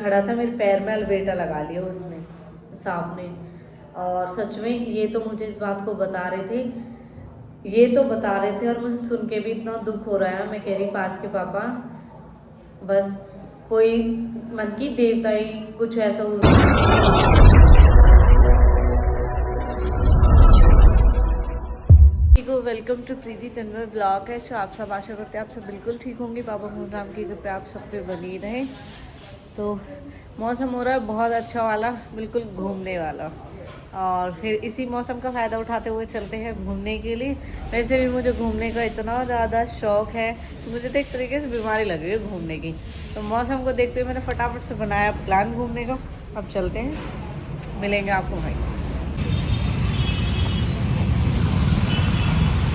खड़ा था, मेरे पैर में अलबेटा लगा लिया उसने, सांप ने। और सच में ये तो मुझे इस बात को बता रहे थे, और मुझे सुन के भी इतना दुख हो रहा है। मैं कह रही पार्थ के पापा, बस कोई मन की देवता ही कुछ ऐसा हो। Welcome to Preeti Tanwar blog है। सो आप सब आशा करते हैं आप सब बिल्कुल ठीक होंगे। बाबा मोहनराम की कृपा आप सब पे बनी रहे। तो मौसम हो रहा है बहुत अच्छा वाला, बिल्कुल घूमने वाला, और फिर इसी मौसम का फ़ायदा उठाते हुए चलते हैं घूमने के लिए। वैसे भी मुझे घूमने का इतना ज़्यादा शौक़ है कि मुझे तो एक तरीके से बीमारी लगी है घूमने की। तो मौसम को देखते हुए मैंने फटाफट से बनाया प्लान घूमने का। अब चलते हैं, मिलेंगे आपको भाई।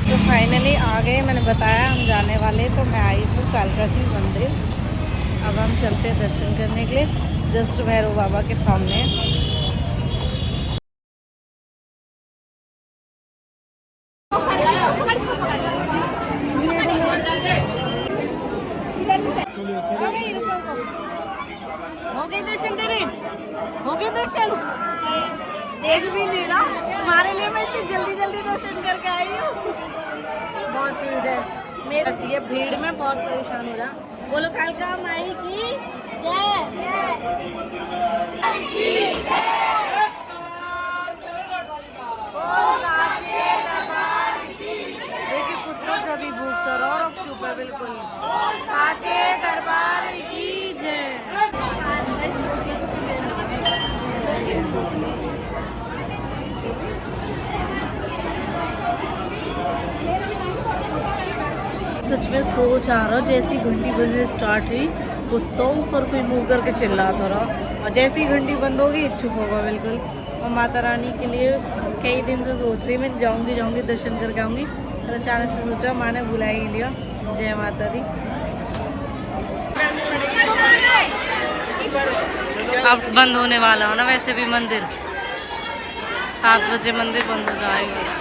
तो फाइनली आ गए, मैंने बताया हम जाने वाले, तो मैं आई हूँ कालकाजी मंदिर। अब हम चलते हैं दर्शन करने के लिए, जस्ट भैरव बाबा के सामने। हो गए दर्शन तेरे, हो गए दर्शन, देख भी नहीं रहा हमारे लिए। मैं इतनी जल्दी जल्दी दर्शन करके आई हूँ, बहुत सुविधा है। मेरा ये भीड़ में बहुत परेशान हो रहा। बोलो कालका माई की जय। देखिए कुत्तों सभी भूखता रहो और अब चुप है बिल्कुल। साचे दरबार की जय। सच में सोच आ रहा, जैसी घंटी बजनी स्टार्ट हुई कुत्तों पर कोई मुँह करके चिल्लाता रहा, और जैसी घंटी बंद होगी चुप होगा बिल्कुल। और माता रानी के लिए कई दिन से सोच रही मैं जाऊंगी दर्शन करके आऊँगी, और अचानक से सोचा माँ ने बुला ही लिया। जय माता दी। अब बंद होने वाला हो ना वैसे भी मंदिर, 7 बजे मंदिर बंद हो जाएगा।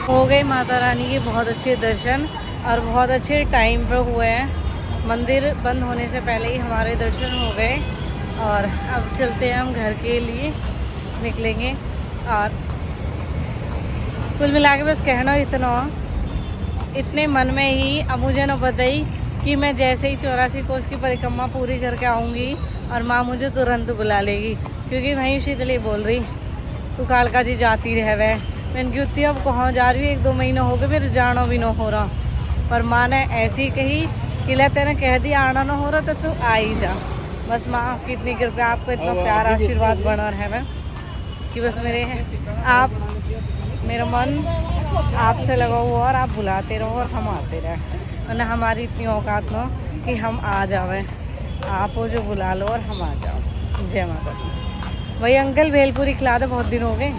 हो गए माता रानी के बहुत अच्छे दर्शन, और बहुत अच्छे टाइम पर हुए हैं। मंदिर बंद होने से पहले ही हमारे दर्शन हो गए, और अब चलते हैं हम घर के लिए निकलेंगे। और कुल मिला के बस कहना इतने मन में ही, अब मुझे ना पता ही कि मैं जैसे ही 84 कोस की परिक्रमा पूरी करके आऊँगी और माँ मुझे तुरंत बुला लेगी, क्योंकि वहीं शीतली बोल रही तू कालका जी जाती रह वह। मैंने क्यों थी अब कहाँ जा रही हूँ, 1-2 महीना हो गए मेरे जाना भी ना हो रहा, पर माँ ने ऐसी कही कि ले तेने कह दिया आना ना हो रहा तो तू आ ही जा। बस माँ आपकी इतनी कृपया, आपको इतना प्यार आशीर्वाद बना रहे मैं कि बस आप मेरा मन आपसे लगा हुआ, और आप बुलाते रहो और हम आते रहे, वरना हमारी इतनी औकात ना कि हम आ जावें। आप हो जो बुला लो और हम आ जाओ। जय माता दी। वही अंकल भेलपुरी खिला दे, बहुत दिन हो गए।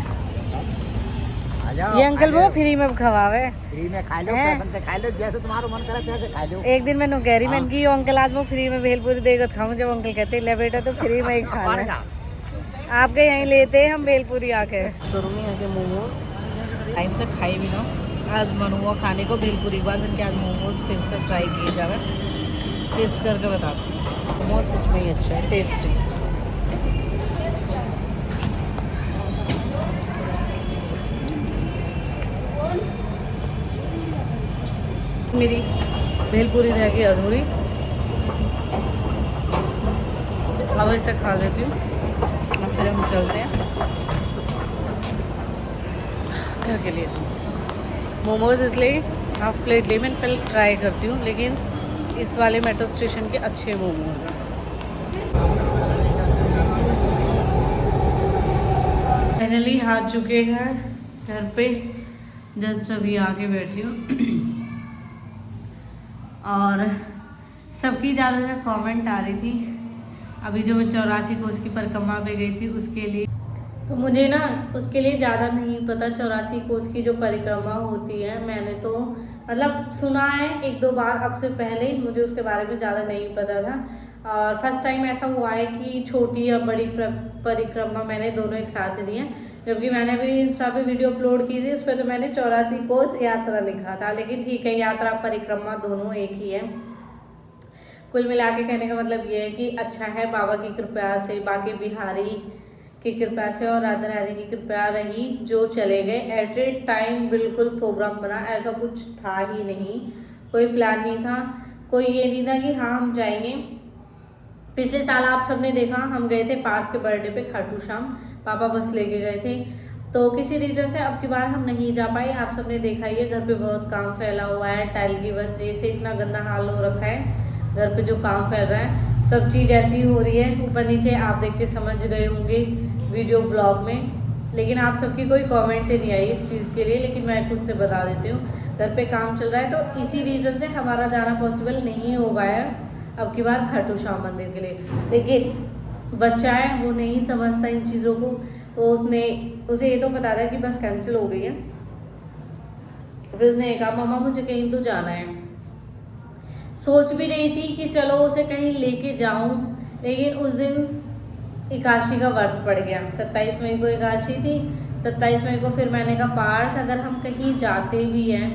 ये अंकल वो फ्री में खवावे, फ्री में खा लो, पैसे खा लो, जैसे तुम्हारा मन करे तैसे खा लो। एक दिन मैंने कह रही मैंने कि अंकल आज वो फ्री में भेलपुरी देगा खाऊं, जब अंकल कहते ले बेटा तो फ्री में ही खा ले। आपके यहीं लेते हैं हम भेलपुरी आके। करूँगी आके मोमोज, टाइम से खाई भी ना, आज मन हुआ खाने को भेलपुरी के बाद। मैंने आज मोमोज फिर से ट्राई किए जावे, टेस्ट करके बताती हूँ। मोमोज सच में ही अच्छा है, टेस्टी। मेरी भेलपुरी रह गई अधूरी, अब इसे खा लेती हूँ और फिर हम चलते हैं घर के लिए। मोमोज इसलिए हाफ प्लेट ली, मैंने पहले ट्राई करती हूँ, लेकिन इस वाले मेट्रो स्टेशन के अच्छे मोमोज हैं। फाइनली आ चुके हैं घर पे जस्ट अभी आके बैठी हूँ और सबकी ज़्यादातर कमेंट आ रही थी अभी जो मैं 84 कोस की परिक्रमा पे गई थी उसके लिए। तो मुझे ना उसके लिए ज़्यादा नहीं पता 84 कोस की जो परिक्रमा होती है, मैंने तो मतलब सुना है 1-2 बार, अब से पहले मुझे उसके बारे में ज़्यादा नहीं पता था। और फर्स्ट टाइम ऐसा हुआ है कि छोटी या बड़ी परिक्रमा मैंने दोनों एक साथ दी हैं, जबकि मैंने भी इंस्टा पे वीडियो अपलोड की थी, उस पर तो मैंने 84 कोस यात्रा लिखा था, लेकिन ठीक है, यात्रा परिक्रमा दोनों एक ही है। कुल मिला के कहने का मतलब ये है कि अच्छा है, बाबा की कृपा से, बाकी बिहारी की कृपा से और राधा रानी की कृपा रही जो चले गए। एट ए टाइम बिल्कुल प्रोग्राम बना, ऐसा कुछ था ही नहीं, कोई प्लान नहीं था, कोई ये नहीं था कि हाँ हम जाएंगे। पिछले साल आप सबने देखा हम गए थे पार्थ के बर्थडे पे खाटू श्याम, पापा बस लेके गए थे, तो किसी रीज़न से अब की बार हम नहीं जा पाए। आप सबने देखा ही है, घर पे बहुत काम फैला हुआ है, टाइल की वजह से इतना गंदा हाल हो रखा है, घर पे जो काम फैल रहा है, सब चीज़ ऐसी हो रही है ऊपर नीचे, आप देख के समझ गए होंगे वीडियो ब्लॉग में। लेकिन आप सबकी कोई कमेंट नहीं आई इस चीज़ के लिए, लेकिन मैं खुद से बता देती हूँ, घर पे काम चल रहा है, तो इसी रीज़न से हमारा जाना पॉसिबल नहीं हो पाया अब की बार खाटू श्याम मंदिर के लिए। देखिए बच्चा है, वो नहीं समझता इन चीज़ों को, तो उसे ये तो पता था कि बस कैंसिल हो गई है। फिर उसने कहा मम्मा मुझे कहीं तो जाना है, सोच भी रही थी कि चलो उसे कहीं लेके जाऊं, लेकिन उस दिन एकादशी का व्रत पड़ गया, 27 मई को एकादशी थी, 27 मई को फिर मैंने कहा पार्थ अगर हम कहीं जाते भी हैं,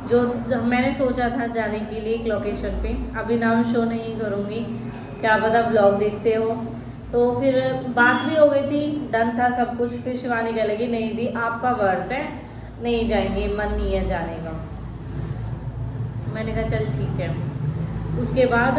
जो मैंने सोचा था जाने के लिए एक लोकेशन पे, अभी नाम शो नहीं करूँगी, क्या पता ब्लॉग देखते हो, तो फिर बात भी हो गई थी, डन था सब कुछ। फिर शिवानी कह लगी नहीं दी आपका व्रत है, नहीं जाएंगे, मन नहीं है जाने का। मैंने कहा चल ठीक है। उसके बाद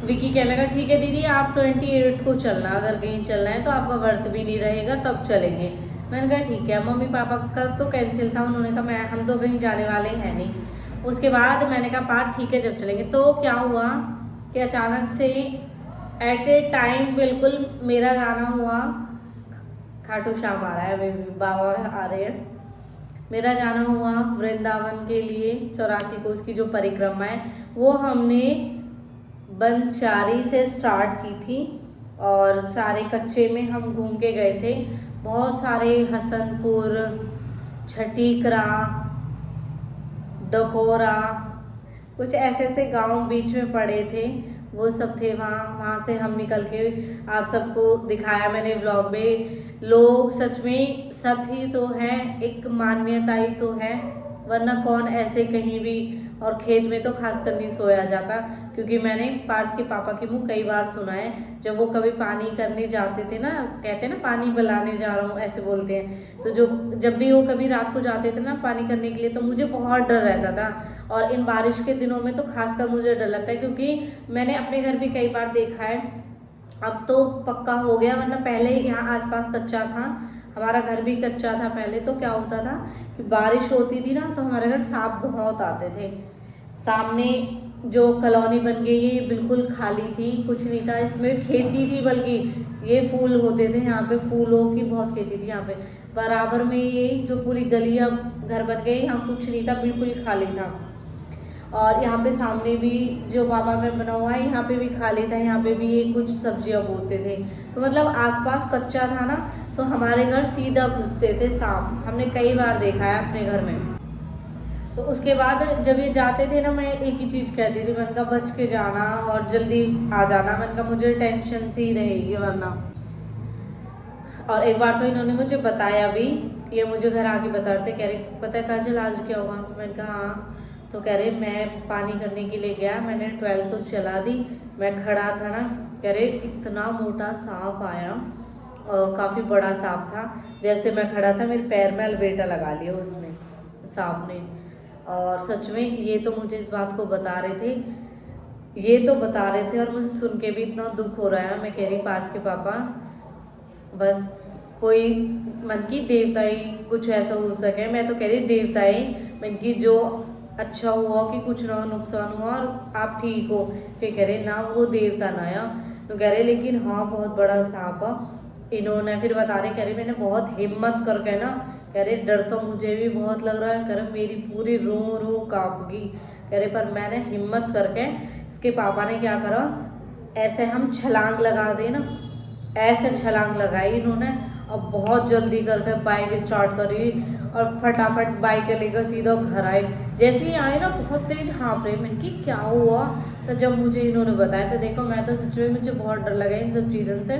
विकी कहने लगा ठीक है दीदी आप 28 को चलना, अगर कहीं चलना है तो आपका व्रत भी नहीं रहेगा तब चलेंगे। मैंने कहा ठीक है। मम्मी पापा का तो कैंसिल था, उन्होंने कहा हम तो कहीं जाने वाले हैं नहीं। उसके बाद मैंने कहा पार्थ ठीक है जब चलेंगे। तो क्या हुआ कि अचानक से एट ए टाइम बिल्कुल मेरा गाना हुआ, खाटू श्याम आ रहा है, बाबा आ रहे हैं, मेरा जाना हुआ वृंदावन के लिए 84 कोस की जो परिक्रमा है वो हमने बनचारी से स्टार्ट की थी और सारे कच्चे में हम घूम के गए थे। बहुत सारे हसनपुर, छठीकरा, डकोरा, कुछ ऐसे ऐसे गांव बीच में पड़े थे, वो सब थे। वहाँ से हम निकल के आप सबको दिखाया मैंने व्लॉग में। लोग सच में सत ही तो है, एक मान्यता ही तो है, वरना कौन ऐसे कहीं भी, और खेत में तो खासकर नहीं सोया जाता। क्योंकि मैंने पार्थ के पापा के मुँह कई बार सुना है, जब वो कभी पानी करने जाते थे ना, कहते हैं ना पानी बलाने जा रहा हूँ ऐसे बोलते हैं, तो जब भी वो कभी रात को जाते थे ना पानी करने के लिए, तो मुझे बहुत डर रहता था। और इन बारिश के दिनों में तो खासकर मुझे डर लगता है, क्योंकि मैंने अपने घर भी कई बार देखा है, अब तो पक्का हो गया, वरना पहले यहाँ आसपास कच्चा था, हमारा घर भी कच्चा था पहले। तो क्या होता था कि बारिश होती थी ना तो हमारे घर सांप बहुत आते थे। सामने जो कॉलोनी बन गई है ये बिल्कुल खाली थी, कुछ नहीं था इसमें, खेती थी, बल्कि ये फूल होते थे यहाँ पे, फूलों की बहुत खेती थी यहाँ पे। बराबर में ये जो पूरी गलियाँ घर बन गई, यहाँ कुछ नहीं था, बिल्कुल खाली था। और यहाँ पे सामने भी जो बाबा में बना हुआ है यहाँ पे भी खाली था, यहाँ पे भी ये कुछ सब्जियाँ बोते थे। तो मतलब आसपास कच्चा था ना, तो हमारे घर सीधा घुसते थे सांप, हमने कई बार देखा है अपने घर में। तो उसके बाद जब ये जाते थे ना, मैं एक ही चीज़ कहती थी, मैंने कहा बच के जाना और जल्दी आ जाना, मैंने कहा मुझे टेंशन सी रहेगी वरना। और एक बार तो इन्होंने मुझे बताया भी, ये मुझे घर आके बता रहे थे, कह रहे पता है काजल आज क्या हुआ। मैंने कहा हाँ। तो कह रहे मैं पानी करने के लिए गया, मैंने 12 तो चला दी, मैं खड़ा था ना, कह रहे इतना मोटा सांप आया और काफ़ी बड़ा सांप था, जैसे मैं खड़ा था मेरे पैर में अलबेटा लगा लिया उसने, सांप ने। और सच में ये तो मुझे इस बात को बता रहे थे, और मुझे सुन के भी इतना दुख हो रहा है। मैं कह रही पार्थ के पापा बस कोई मन की देवता ही कुछ ऐसा हो सके, मैं तो कह रही देवता ही मन की जो अच्छा हुआ कि कुछ ना नुकसान हुआ और आप ठीक हो। फिर कह रहे ना वो देवता ना आया, तो कह रहे लेकिन हाँ बहुत बड़ा सांप है। इन्होंने फिर बता रहे, कह रहे मैंने बहुत हिम्मत करके ना, कह रहे डर तो मुझे भी बहुत लग रहा है, कह रहे मेरी पूरी रूह कांप गई, कह रहे पर मैंने हिम्मत करके, इसके पापा ने क्या करा, ऐसे हम छलांग लगा दे ना, ऐसे छलांग लगाई इन्होंने और बहुत जल्दी करके बाइक स्टार्ट करी और फटाफट बाइक लेकर सीधा घर आए। जैसे ही आए ना बहुत तेज हाँफ रहे, मैंने कि क्या हुआ, तो जब मुझे इन्होंने बताया तो देखो मैं तो सच में मुझे बहुत डर लगा इन सब चीज़ों से।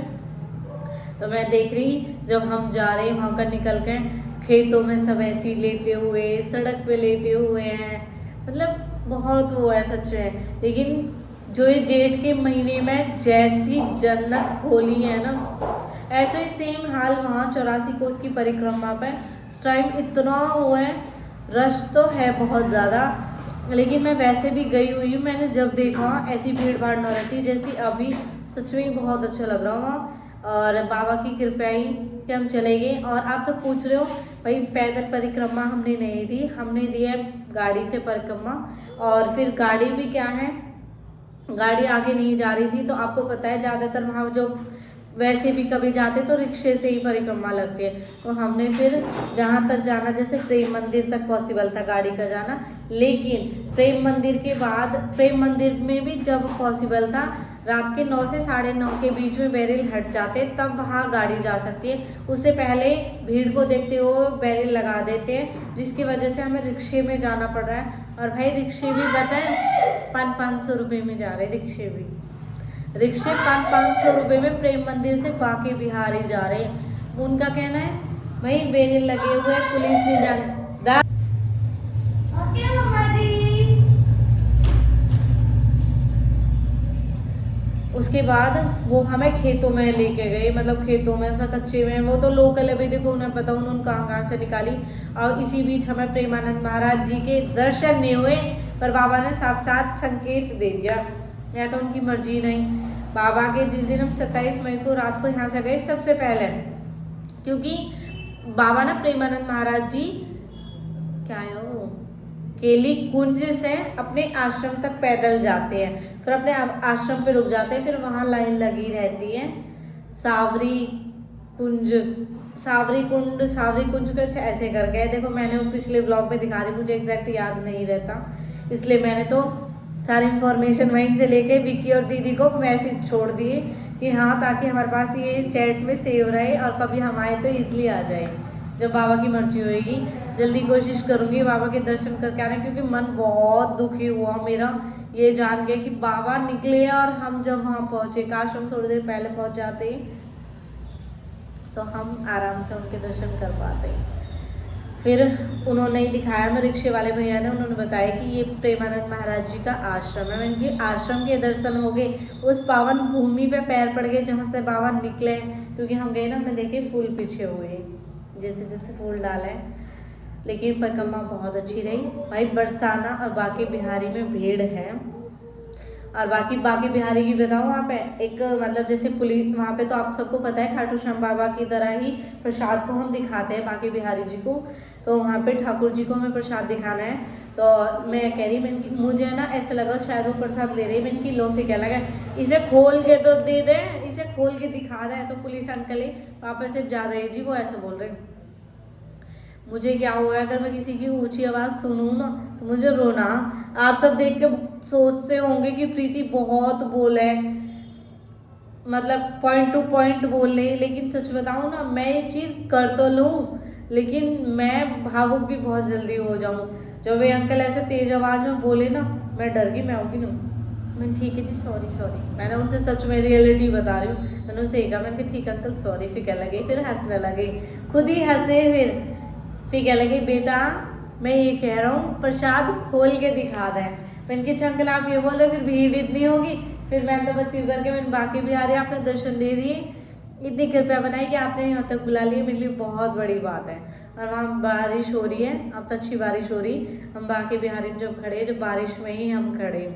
तो मैं देख रही जब हम जा रहे हैं वहाँ का निकल के, खेतों में सब ऐसे ही लेटे हुए, सड़क पे लेटे हुए हैं, मतलब बहुत वो है सच में। लेकिन जो ये जेठ के महीने में जैसी जन्नत खोली है ना, ऐसे ही सेम हाल वहाँ 84 कोस की परिक्रमा पे इस टाइम इतना वो है, रश तो है बहुत ज़्यादा, लेकिन मैं वैसे भी गई हुई हूँ, मैंने जब देखा ऐसी भीड़ भाड़ न रहती जैसी अभी, सच में बहुत अच्छा लग रहा वहाँ। और बाबा की कृपा ही कि हम चले गए। और आप सब पूछ रहे हो भाई पैदल परिक्रमा हमने नहीं दी, हमने दी है गाड़ी से परिक्रमा। और फिर गाड़ी भी क्या है, गाड़ी आगे नहीं जा रही थी, तो आपको पता है ज़्यादातर वहाँ जो वैसे भी कभी जाते तो रिक्शे से ही परिक्रमा लगती है, तो हमने फिर जहाँ तक जाना, जैसे प्रेम मंदिर तक पॉसिबल था गाड़ी का जाना, लेकिन प्रेम मंदिर के बाद, प्रेम मंदिर में भी जब पॉसिबल था रात के 9 से 9:30 के बीच में बैरियल हट जाते तब वहाँ गाड़ी जा सकती है, उससे पहले भीड़ को देखते हुए बैरियल लगा देते हैं, जिसकी वजह से हमें रिक्शे में जाना पड़ रहा है। और भाई रिक्शे भी बताएं 500 रुपये में जा रहे, रिक्शे 500 रुपये में प्रेम मंदिर से बाकी बिहार ही जा रहे हैं। उनका कहना है भाई बैरियल लगे हुए हैं, पुलिस नहीं जाने। उसके बाद वो हमें खेतों में लेके गए, मतलब खेतों में ऐसा कच्चे में, वो तो लोकल है भाई, देखो उन्हें पता उन्होंने कहाँ से निकाली। और इसी बीच हमें प्रेमानंद महाराज जी के दर्शन नहीं हुए, पर बाबा ने साक्षात संकेत दे दिया, या तो उनकी मर्जी नहीं। बाबा के जिस दिन हम 27 मई को रात को यहाँ से गए सबसे पहले, क्योंकि बाबा ना प्रेमानंद महाराज जी क्या है वो केली कुंज से अपने आश्रम तक पैदल जाते हैं, फिर अपने आश्रम पे रुक जाते हैं, फिर वहाँ लाइन लगी रहती है सावरी कुंज कुछ ऐसे करके। देखो मैंने वो पिछले ब्लॉग में दिखा दी, मुझे एग्जैक्ट याद नहीं रहता, इसलिए मैंने तो सारी इन्फॉर्मेशन वहीं से लेके विक्की और दीदी को मैसेज छोड़ दिए कि हाँ, ताकि हमारे पास ये चैट में सेव रहे और कभी हम आए तो ईजिली आ जाए, जब बाबा की मर्जी होएगी। जल्दी कोशिश करूँगी बाबा के दर्शन करके आने, क्योंकि मन बहुत दुखी हुआ मेरा ये जान के कि बाबा निकले और हम जब वहाँ पहुँचे, काश हम थोड़ी देर पहले पहुँच जाते तो हम आराम से उनके दर्शन कर पाते। फिर उन्होंने ही दिखाया, मैं रिक्शे वाले भैया ने, उन्होंने बताया कि ये प्रेमानंद महाराज जी का आश्रम है। इनके आश्रम के दर्शन हो गए, उस पावन भूमि पे पैर पड़ गए जहाँ से बाबा निकले, क्योंकि हम गए ना, हमने देखे फूल पीछे हुए, जैसे जैसे फूल डाले। लेकिन परिक्रमा बहुत अच्छी रही भाई। बरसाना और बाकी बिहारी में भीड़ है, और बाकी बिहारी की बताऊँ, वहाँ पे एक मतलब जैसे पुलिस वहाँ पे, तो आप सबको पता है खाटू श्याम बाबा की तरह ही प्रसाद को हम दिखाते हैं बाकी बिहारी जी को, तो वहाँ पे ठाकुर जी को हमें प्रसाद दिखाना है। तो मैं कह रही, मैं मुझे ना ऐसा लगा शायद वो प्रसाद ले रही, मैंने की लो, फिर क्या लगा इसे खोल के तो दे दें, इसे खोल के दिखा दें, तो पुलिस अंकल ही वापस से ज़्यादा ही जी वो ऐसे बोल रहे हैं। मुझे क्या होगा अगर मैं किसी की ऊंची आवाज़ सुनूँ ना, तो मुझे रोना। आप सब देख के सोचते होंगे कि प्रीति बहुत बोले, मतलब पॉइंट टू पॉइंट बोल ले, लेकिन सच बताऊँ ना, मैं ये चीज़ कर तो लूँ, लेकिन मैं भावुक भी बहुत जल्दी हो जाऊँ। जब वे अंकल ऐसे तेज़ आवाज़ में बोले ना, मैं डर गई, मैं होगी ना, मैंने ठीक है जी सॉरी, मैंने उनसे सच में रियलिटी बता रही हूँ, मैंने उनसे कहा, मैंने ठीक अंकल सॉरी। फिर क्या लगे, फिर हंसने लगे, खुद ही हंसे। फिर क्या लगे, बेटा मैं ये कह रहा हूँ प्रसाद खोल के दिखा दें। मैं इनके अंकल आप ये बोले, फिर भीड़ इतनी होगी, फिर मैंने तो बस यूँ करके मैंने बाकी बिहारी आपने दर्शन दे दिए, इतनी कृपया बनाई कि आपने यहाँ तक बुला लिए, मेरे लिए बहुत बड़ी बात है। और वहाँ बारिश हो रही है, अब तो अच्छी बारिश हो रही, हम बाकी बिहारी जब खड़े, जब बारिश में ही हम खड़े।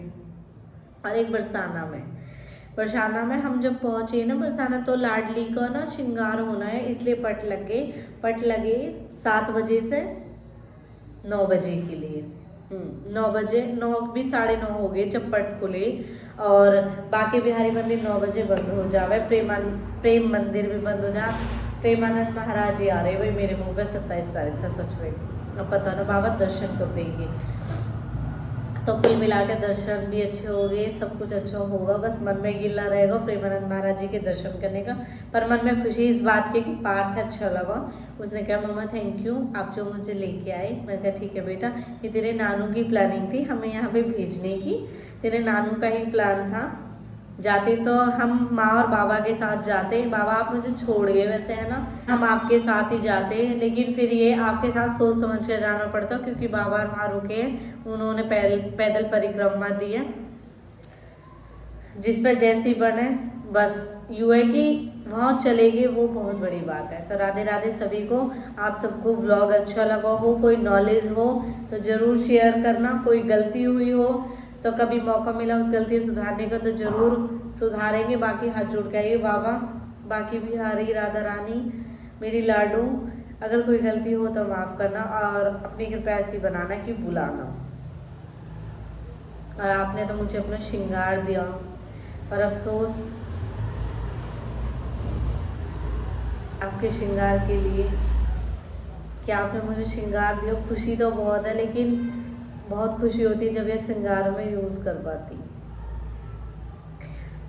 और एक बरसाना में हम जब पहुँचे ना, बरसाना तो लाडली का ना श्रृंगार होना है, इसलिए पट लगे 7 बजे से 9 बजे के लिए। 9 बजे, 9 भी 9:30 हो गए चप्पट खुले। और बाकी बिहारी मंदिर 9 बजे बंद हो जावे, प्रेम मंदिर भी बंद हो जा। प्रेमानंद महाराज जी आ रहे भाई मेरे मुंह पे 27 तारीख से, सच में अब पता ना बाबा दर्शन कब देंगे। तो कुल मिला के दर्शन भी अच्छे हो गए, सब कुछ अच्छा होगा, बस मन में गिल्ला रहेगा प्रेमानंद महाराज जी के दर्शन करने का। पर मन में खुशी इस बात की कि पार्थ अच्छा लगा। उसने कहा मम्मा थैंक यू आप जो मुझे लेके आए। मैंने कहा ठीक है बेटा, ये तेरे नानू की प्लानिंग थी हमें यहाँ पे भेजने की, तेरे नानू का ही प्लान था। जाते तो हम माँ और बाबा के साथ जाते, बाबा आप मुझे छोड़ गए वैसे है ना, हम आपके साथ ही जाते, लेकिन फिर ये आपके साथ सोच समझ कर जाना पड़ता क्योंकि बाबा वहाँ रुके हैं, उन्होंने पैदल परिक्रमा दी है, जिस पर जैसी बने बस यू है कि वहाँ चले गए, वो बहुत बड़ी बात है। तो राधे राधे सभी को। आप सबको ब्लॉग अच्छा लगा हो, कोई नॉलेज हो तो ज़रूर शेयर करना, कोई गलती हुई हो तो कभी मौका मिला उस गलती सुधारने का तो ज़रूर सुधारेंगे। बाकी हाथ जोड़ के आइए बाबा, बाकी बिहारी राधा रानी मेरी लाडू, अगर कोई गलती हो तो माफ़ करना और अपनी कृपा ऐसी बनाना कि बुलाना। और आपने तो मुझे अपना श्रृंगार दिया, पर अफसोस आपके श्रृंगार के लिए कि आपने मुझे श्रृंगार दिया। खुशी तो बहुत है, लेकिन बहुत खुशी होती है जब ये श्रृंगार में यूज़ कर पाती।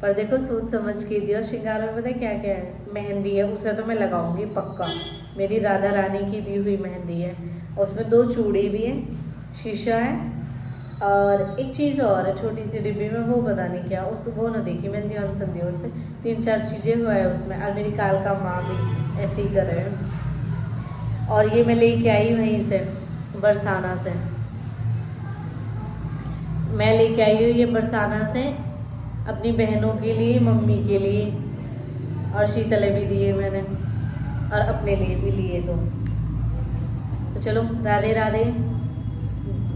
पर देखो सोच समझ के दिया। श्रृंगार में पता है क्या क्या है, मेहंदी है, उसे तो मैं लगाऊंगी पक्का, मेरी राधा रानी की दी हुई मेहंदी है, उसमें 2 चूड़ी भी है, शीशा है, और एक चीज़ और है छोटी सी डिब्बी में, वो पता नहीं क्या, उस वो ना देखी मैंने, ध्यान से दिया उसमें 3-4 चीज़ें हुआ है उसमें। और मेरी काल का माँ भी ऐसे ही कर रहे हैं। और ये मैं लेके आई वहीं से बरसाना से, मैं लेके आई हूँ ये बरसाना से अपनी बहनों के लिए, मम्मी के लिए, और शीतले भी दिए मैंने और अपने लिए भी लिए 2। तो चलो राधे राधे,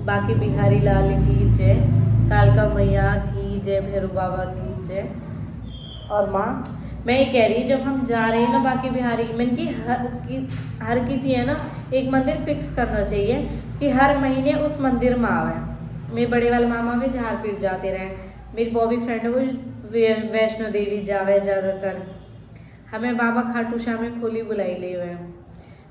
बाकी बिहारी लाल की जय, कालका मैया की जय, भैरव बाबा की जय। और माँ मैं ये कह रही हूँ जब हम जा रहे हैं ना बाकी बिहारी, मैंने कि हर किसी है ना एक मंदिर फिक्स करना चाहिए कि हर महीने उस मंदिर में आवे। मेरे बड़े वाले मामा भी झाड़ पीट जाते रहे, मेरी बॉबी फ्रेंड है वो वैष्णो देवी जावे ज़्यादातर, हमें बाबा खाटू श्याम में खोली बुलाई ले हुए हैं।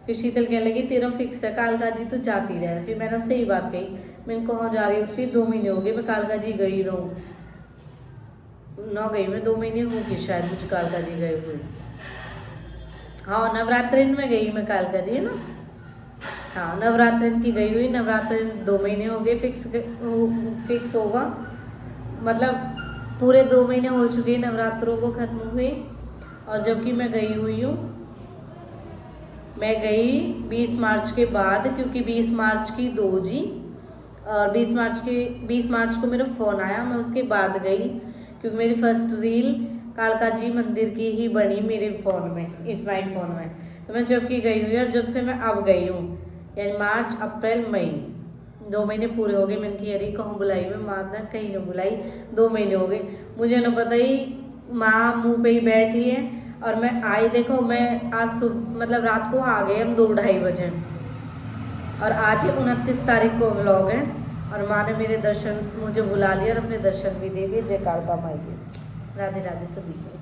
फिर शीतल कहने लगी तेरा फिक्स है कालका जी तो जाती रहे। फिर मैंने उससे ही बात कही, मैंने कहाँ जा रही होती, 2 महीने हो गए मैं कालका जी गई रहूँ, ना गई मैं 2 महीने हो गए शायद मुझे कालका जी गए हुए। हाँ नवरात्रि में गई मैं कालका जी है ना, हाँ नवरात्रि की गई हुई, नवरात्रि 2 महीने हो गए फिक्स होगा, मतलब पूरे 2 महीने हो चुके हैं नवरात्रों को ख़त्म हुए। और जबकि मैं गई हुई हूँ, मैं गई 20 मार्च के बाद, क्योंकि 20 मार्च की 2 जी, और 20 मार्च को मेरा फ़ोन आया, मैं उसके बाद गई क्योंकि मेरी फर्स्ट रील कालका जी मंदिर की ही बनी मेरे फ़ोन में, इस माई फ़ोन में। तो मैं जब की गई हुई और जब से मैं अब गई हूँ, यानी मार्च अप्रैल मई 2 महीने पूरे हो गए। मैंने कि अरे कहूँ बुलाई मैं, माँ ना कहीं ना बुलाई, 2 महीने हो गए मुझे ना पता ही, माँ मुँह पे ही बैठी है। और मैं आई, देखो मैं आज मतलब रात को आ गए हम 2-2:30 बजे, और आज ही 29 तारीख को व्लॉग है, और माँ ने मेरे दर्शन मुझे बुला लिया और अपने दर्शन भी दे दिए। जय कालका माई के। राधे राधे सभी को।